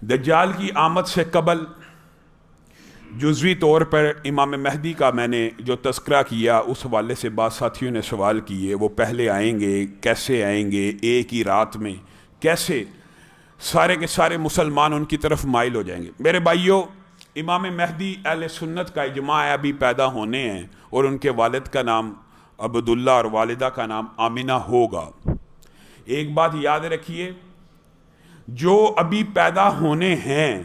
دجال کی آمد سے قبل جزوی طور پر امام مہدی کا میں نے جو تذکرہ کیا اس حوالے سے بعض ساتھیوں نے سوال کیے، وہ پہلے آئیں گے، کیسے آئیں گے، ایک ہی رات میں کیسے سارے کے سارے مسلمان ان کی طرف مائل ہو جائیں گے؟ میرے بھائیوں، امام مہدی اہل سنت کا اجماع ہے ابھی پیدا ہونے ہیں، اور ان کے والد کا نام عبداللہ اور والدہ کا نام آمنہ ہوگا۔ ایک بات یاد رکھیے، جو ابھی پیدا ہونے ہیں،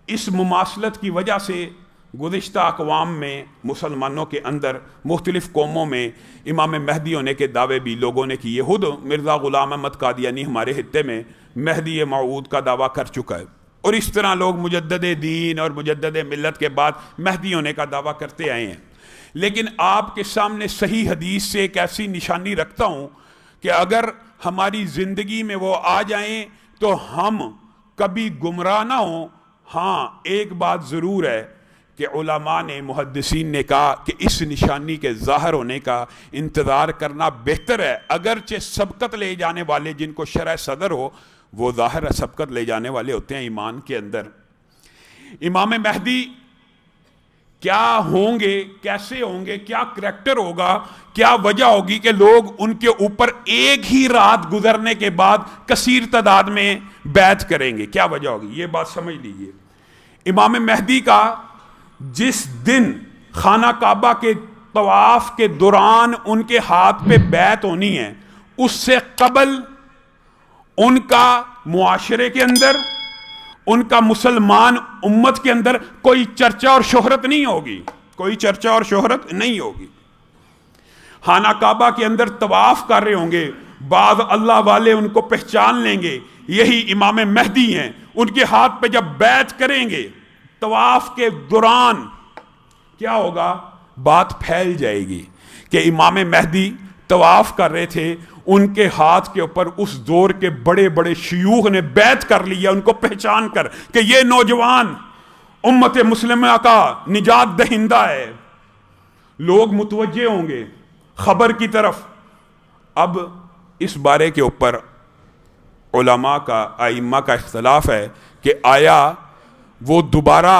اس مماثلت کی وجہ سے گزشتہ اقوام میں، مسلمانوں کے اندر، مختلف قوموں میں امام مہدی ہونے کے دعوے بھی لوگوں نے کیے۔ خود مرزا غلام احمد قادیانی ہمارے خطے میں مہدی موعود کا دعویٰ کر چکا ہے، اور اس طرح لوگ مجدد دین اور مجدد ملت کے بعد مہدی ہونے کا دعویٰ کرتے آئے ہیں۔ لیکن آپ کے سامنے صحیح حدیث سے ایک ایسی نشانی رکھتا ہوں کہ اگر ہماری زندگی میں وہ آ جائیں تو ہم کبھی گمراہ نہ ہوں۔ ہاں، ایک بات ضرور ہے کہ علماء نے، محدثین نے کہا کہ اس نشانی کے ظاہر ہونے کا انتظار کرنا بہتر ہے، اگرچہ سبقت لے جانے والے جن کو شرح صدر ہو، وہ ظاہر ہے سبقت لے جانے والے ہوتے ہیں ایمان کے اندر۔ امام مہدی کیا ہوں گے، کیسے ہوں گے، کیا کریکٹر ہوگا، کیا وجہ ہوگی کہ لوگ ان کے اوپر ایک ہی رات گزرنے کے بعد کثیر تعداد میں بیعت کریں گے؟ کیا وجہ ہوگی، یہ بات سمجھ لیجئے۔ امام مہدی کا جس دن خانہ کعبہ کے طواف کے دوران ان کے ہاتھ پہ بیعت ہونی ہے، اس سے قبل ان کا معاشرے کے اندر، ان کا مسلمان امت کے اندر کوئی چرچا اور شہرت نہیں ہوگی، کوئی چرچا اور شہرت نہیں ہوگی۔ خانہ کعبہ کے اندر طواف کر رہے ہوں گے، بعض اللہ والے ان کو پہچان لیں گے، یہی امام مہدی ہیں۔ ان کے ہاتھ پہ جب بیعت کریں گے طواف کے دوران، کیا ہوگا؟ بات پھیل جائے گی کہ امام مہدی طواف کر رہے تھے، ان کے ہاتھ کے اوپر اس دور کے بڑے بڑے شیوخ نے بیعت کر لیا، ان کو پہچان کر کہ یہ نوجوان امت مسلمہ کا نجات دہندہ ہے۔ لوگ متوجہ ہوں گے خبر کی طرف۔ اب اس بارے کے اوپر علماء کا، ائمہ کا اختلاف ہے کہ آیا وہ دوبارہ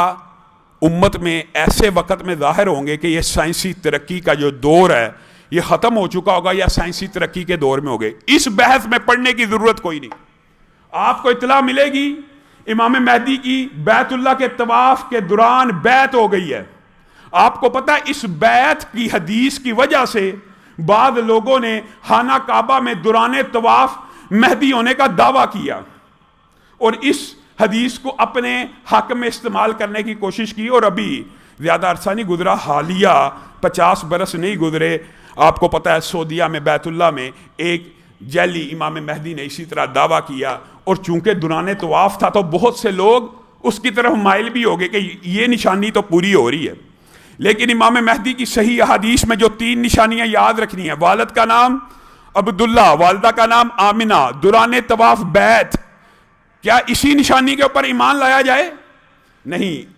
امت میں ایسے وقت میں ظاہر ہوں گے کہ یہ سائنسی ترقی کا جو دور ہے یہ ختم ہو چکا ہوگا، یا سائنسی ترقی کے دور میں ہوگے؟ اس بحث میں پڑھنے کی ضرورت کوئی نہیں۔ آپ کو اطلاع ملے گی امام مہدی کی بیت اللہ کے طواف کے دوران بیعت ہو گئی ہے۔ آپ کو پتہ ہے اس بیعت کی حدیث کی وجہ سے بعض لوگوں نے خانہ کعبہ میں دوران طواف مہدی ہونے کا دعویٰ کیا، اور اس حدیث کو اپنے حق میں استعمال کرنے کی کوشش کی، اور ابھی زیادہ عرصہ نہیں گزرا، حالیہ 50 برس نہیں گزرے، آپ کو پتہ ہے سعودیہ میں بیت اللہ میں ایک جعلی امام مہدی نے اسی طرح دعویٰ کیا، اور چونکہ دوران طواف تھا تو بہت سے لوگ اس کی طرف مائل بھی ہو گئے کہ یہ نشانی تو پوری ہو رہی ہے۔ لیکن امام مہدی کی صحیح احادیث میں جو 3 نشانیاں یاد رکھنی ہیں، والد کا نام عبداللہ، والدہ کا نام آمنہ، دوران طواف بیعت، کیا اسی نشانی کے اوپر ایمان لایا جائے؟ نہیں،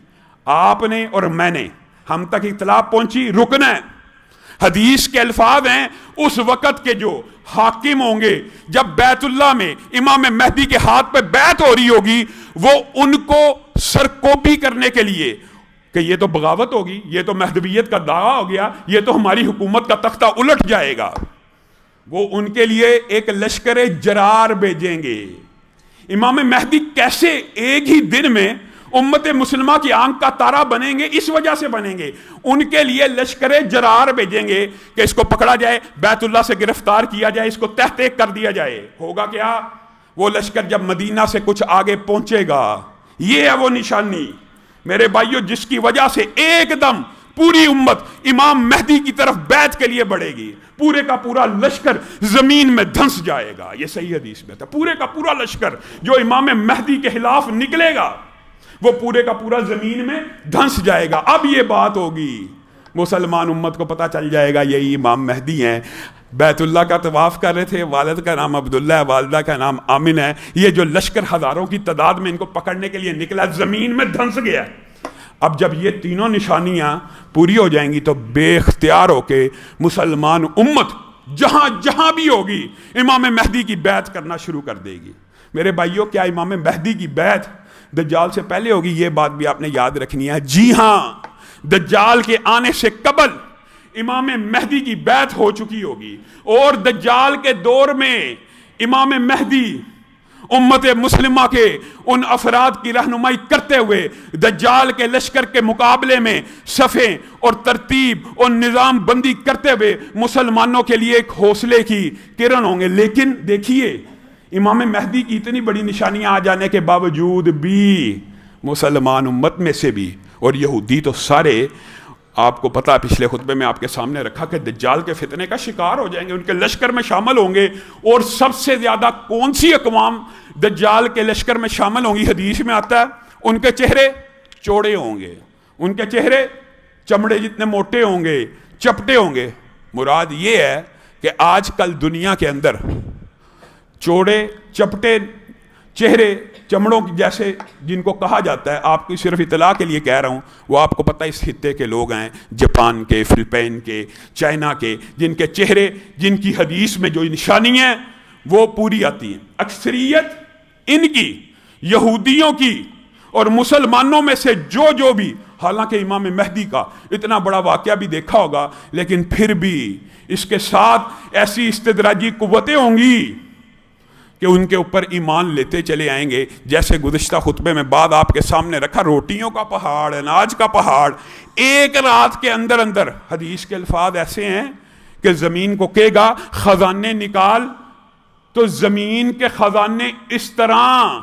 آپ نے اور میں نے، ہم تک اطلاع پہنچی، رکن ہے۔ حدیث کے الفاظ ہیں اس وقت کے جو حاکم ہوں گے، جب بیت اللہ میں امام مہدی کے ہاتھ پہ بیعت ہو رہی ہوگی، وہ ان کو سرکوبی کرنے کے لیے کہ یہ تو بغاوت ہوگی، یہ تو مہدویت کا دعویٰ ہو گیا، یہ تو ہماری حکومت کا تختہ الٹ جائے گا، وہ ان کے لیے ایک لشکر جرار بھیجیں گے۔ امام مہدی کیسے ایک ہی دن میں امت مسلمہ کی آنکھ کا تارا بنیں گے؟ اس وجہ سے بنیں گے، ان کے لیے لشکر جرار بھیجیں گے کہ اس کو پکڑا جائے، بیت اللہ سے گرفتار کیا جائے، اس کو تحت کر دیا جائے۔ ہوگا کیا؟ وہ لشکر جب مدینہ سے کچھ آگے پہنچے گا، یہ ہے وہ نشانی میرے بھائیوں، جس کی وجہ سے ایک دم پوری امت امام مہدی کی طرف بیعت کے لیے بڑھے گی، پورے کا پورا لشکر زمین میں دھنس جائے گا۔ یہ صحیح حدیث میں تھا، پورے کا پورا لشکر جو امام مہدی کے خلاف نکلے گا وہ پورے کا پورا زمین میں دھنس جائے گا۔ اب یہ بات ہوگی، مسلمان امت کو پتہ چل جائے گا یہی امام مہدی ہیں۔ بیت اللہ کا طواف کر رہے تھے، والد کا نام عبداللہ ہے، والدہ کا نام آمن ہے، یہ جو لشکر ہزاروں کی تعداد میں ان کو پکڑنے کے لیے نکلا، زمین میں دھنس گیا۔ اب جب یہ تینوں نشانیاں پوری ہو جائیں گی تو بے اختیار ہو کے مسلمان امت جہاں جہاں بھی ہوگی امام مہدی کی بیعت کرنا شروع کر دے گی۔ میرے بھائیوں، کیا امام مہدی کی بیعت دجال سے پہلے ہوگی، یہ بات بھی آپ نے یاد رکھنی ہے۔ جی ہاں، دجال کے آنے سے قبل امام مہدی کی بیعت ہو چکی ہوگی، اور دجال کے دور میں امام مہدی امت مسلمہ کے ان افراد کی رہنمائی کرتے ہوئے دجال کے لشکر کے مقابلے میں صفیں اور ترتیب اور نظام بندی کرتے ہوئے مسلمانوں کے لیے ایک حوصلے کی کرن ہوں گے۔ لیکن دیکھیے، امام مہدی کی اتنی بڑی نشانیاں آ جانے کے باوجود بھی مسلمان امت میں سے بھی، اور یہودی تو سارے، آپ کو پتا پچھلے خطبے میں آپ کے سامنے رکھا کہ دجال کے فتنے کا شکار ہو جائیں گے، ان کے لشکر میں شامل ہوں گے۔ اور سب سے زیادہ کون سی اقوام دجال کے لشکر میں شامل ہوں گی؟ حدیث میں آتا ہے ان کے چہرے چوڑے ہوں گے، ان کے چہرے چمڑے جتنے موٹے ہوں گے، چپٹے ہوں گے۔ مراد یہ ہے کہ آج کل دنیا کے اندر چوڑے چپٹے چہرے چمڑوں کی جیسے جن کو کہا جاتا ہے، آپ کی صرف اطلاع کے لیے کہہ رہا ہوں، وہ آپ کو پتہ اس خطے کے لوگ ہیں، جاپان کے، فلپین کے، چائنا کے، جن کے چہرے، جن کی حدیث میں جو نشانی ہیں وہ پوری آتی ہیں۔ اکثریت ان کی، یہودیوں کی اور مسلمانوں میں سے جو بھی، حالانکہ امام مہدی کا اتنا بڑا واقعہ بھی دیکھا ہوگا، لیکن پھر بھی اس کے ساتھ ایسی استدراجی قوتیں ہوں گی کہ ان کے اوپر ایمان لیتے چلے آئیں گے۔ جیسے گزشتہ خطبے میں بعد آپ کے سامنے رکھا، روٹیوں کا پہاڑ، اناج کا پہاڑ، ایک رات کے اندر اندر، حدیث کے الفاظ ایسے ہیں کہ زمین کو کہے گا خزانے نکال، تو زمین کے خزانے اس طرح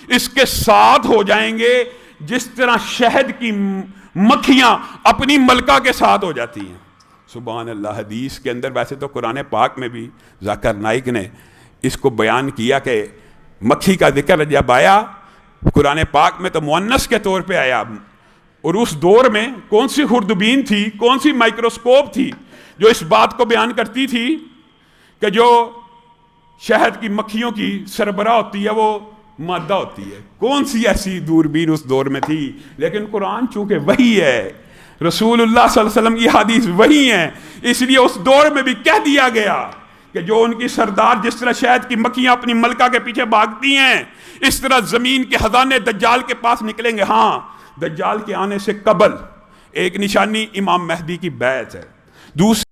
اس کے ساتھ ہو جائیں گے جس طرح شہد کی مکھیاں اپنی ملکہ کے ساتھ ہو جاتی ہیں۔ سبحان اللہ۔ حدیث کے اندر، ویسے تو قرآن پاک میں بھی ذاکر نائک نے اس کو بیان کیا کہ مکھی کا ذکر جب آیا قرآن پاک میں تو مؤنث کے طور پہ آیا، اور اس دور میں کون سی خوردبین تھی، کون سی مائکروسکوپ تھی جو اس بات کو بیان کرتی تھی کہ جو شہد کی مکھیوں کی سربراہ ہوتی ہے وہ مادہ ہوتی ہے؟ کون سی ایسی دوربین اس دور میں تھی؟ لیکن قرآن چونکہ وہی ہے، رسول اللہ صلی اللہ علیہ وسلم کی حدیث وہی ہیں، اس لیے اس دور میں بھی کہہ دیا گیا کہ جو ان کی سردار جس طرح شہد کی مکھیاں اپنی ملکہ کے پیچھے بھاگتی ہیں، اس طرح زمین کے خزانے دجال کے پاس نکلیں گے۔ ہاں، دجال کے آنے سے قبل ایک نشانی امام مہدی کی بیعت ہے۔ دوسری